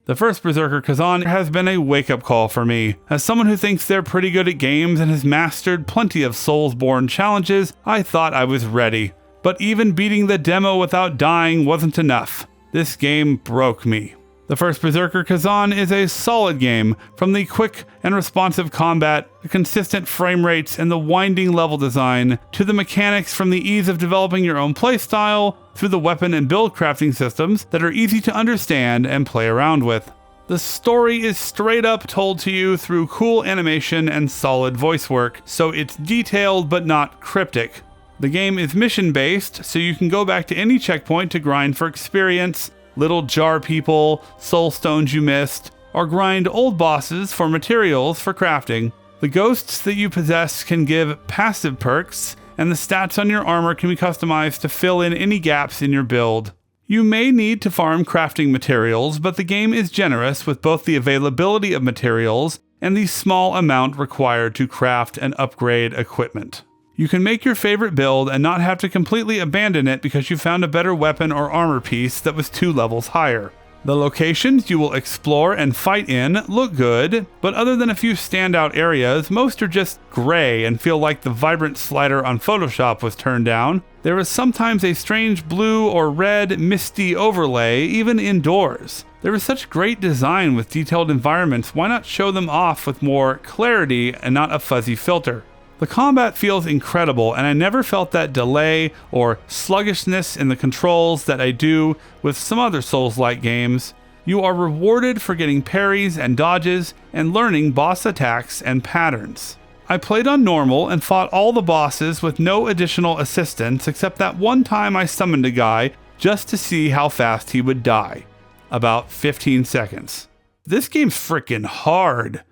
The first Berserker Khazan has been a wake-up call for me. As someone who thinks they're pretty good at games and has mastered plenty of Soulsborne challenges, I thought I was ready. But even beating the demo without dying wasn't enough. This game broke me. The first Berserker Khazan is a solid game, from the quick and responsive combat, the consistent frame rates, and the winding level design, to the mechanics from the ease of developing your own playstyle, through the weapon and build crafting systems that are easy to understand and play around with. The story is straight up told to you through cool animation and solid voice work, so it's detailed but not cryptic. The game is mission-based, so you can go back to any checkpoint to grind for experience, little jar people, soul stones you missed, or grind old bosses for materials for crafting. The ghosts that you possess can give passive perks, and the stats on your armor can be customized to fill in any gaps in your build. You may need to farm crafting materials, but the game is generous with both the availability of materials and the small amount required to craft and upgrade equipment. You can make your favorite build and not have to completely abandon it because you found a better weapon or armor piece that was 2 levels higher. The locations you will explore and fight in look good, but other than a few standout areas, most are just gray and feel like the vibrant slider on Photoshop was turned down. There is sometimes a strange blue or red misty overlay, even indoors. There is such great design with detailed environments, why not show them off with more clarity and not a fuzzy filter? The combat feels incredible, and I never felt that delay or sluggishness in the controls that I do with some other Souls-like games. You are rewarded for getting parries and dodges and learning boss attacks and patterns. I played on normal and fought all the bosses with no additional assistance except that one time I summoned a guy just to see how fast he would die. About 15 seconds. This game's freaking hard.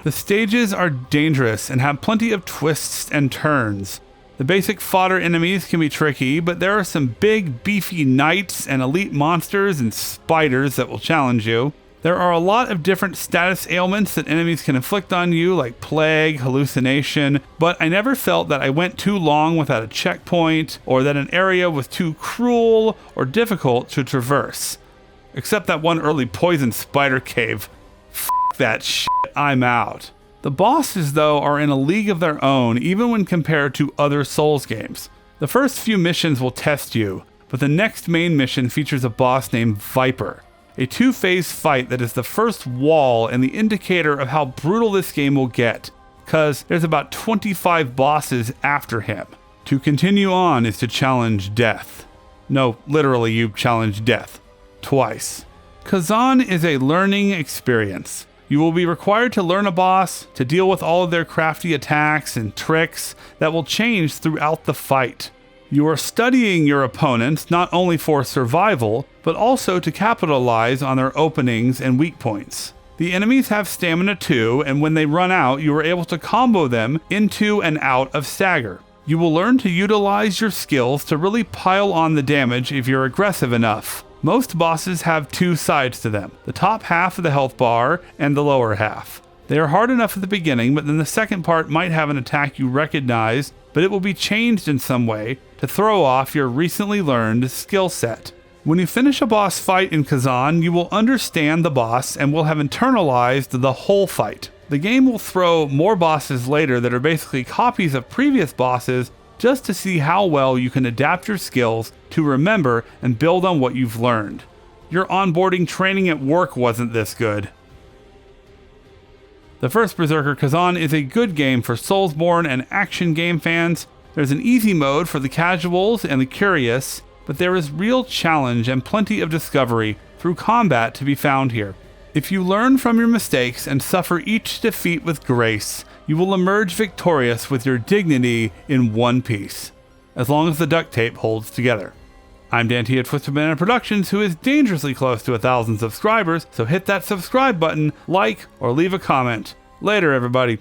The stages are dangerous and have plenty of twists and turns. The basic fodder enemies can be tricky, but there are some big, beefy knights and elite monsters and spiders that will challenge you. There are a lot of different status ailments that enemies can inflict on you, like plague, hallucination, but I never felt that I went too long without a checkpoint, or that an area was too cruel or difficult to traverse. Except that one early poison spider cave. That shit, I'm out. The bosses, though, are in a league of their own, even when compared to other Souls games. The first few missions will test you, but the next main mission features a boss named Viper, a 2-phase fight that is the first wall and the indicator of how brutal this game will get, cause there's about 25 bosses after him. To continue on is to challenge death. No, literally you challenge death. Twice. Khazan is a learning experience. You will be required to learn a boss, to deal with all of their crafty attacks and tricks that will change throughout the fight. You are studying your opponents not only for survival, but also to capitalize on their openings and weak points. The enemies have stamina too, and when they run out, you are able to combo them into and out of stagger. You will learn to utilize your skills to really pile on the damage if you're aggressive enough. Most bosses have 2 sides to them, the top half of the health bar and the lower half. They are hard enough at the beginning, but then the second part might have an attack you recognize, but it will be changed in some way to throw off your recently learned skill set. When you finish a boss fight in Khazan, you will understand the boss and will have internalized the whole fight. The game will throw more bosses later that are basically copies of previous bosses just to see how well you can adapt your skills to remember and build on what you've learned. Your onboarding training at work wasn't this good. The first Berserker Khazan is a good game for Soulsborne and action game fans. There's an easy mode for the casuals and the curious, but there is real challenge and plenty of discovery through combat to be found here. If you learn from your mistakes and suffer each defeat with grace, you will emerge victorious with your dignity in one piece, as long as the duct tape holds together. I'm Dante at Twisted Banana Productions, who is dangerously close to 1,000 subscribers, so hit that subscribe button, like, or leave a comment. Later, everybody.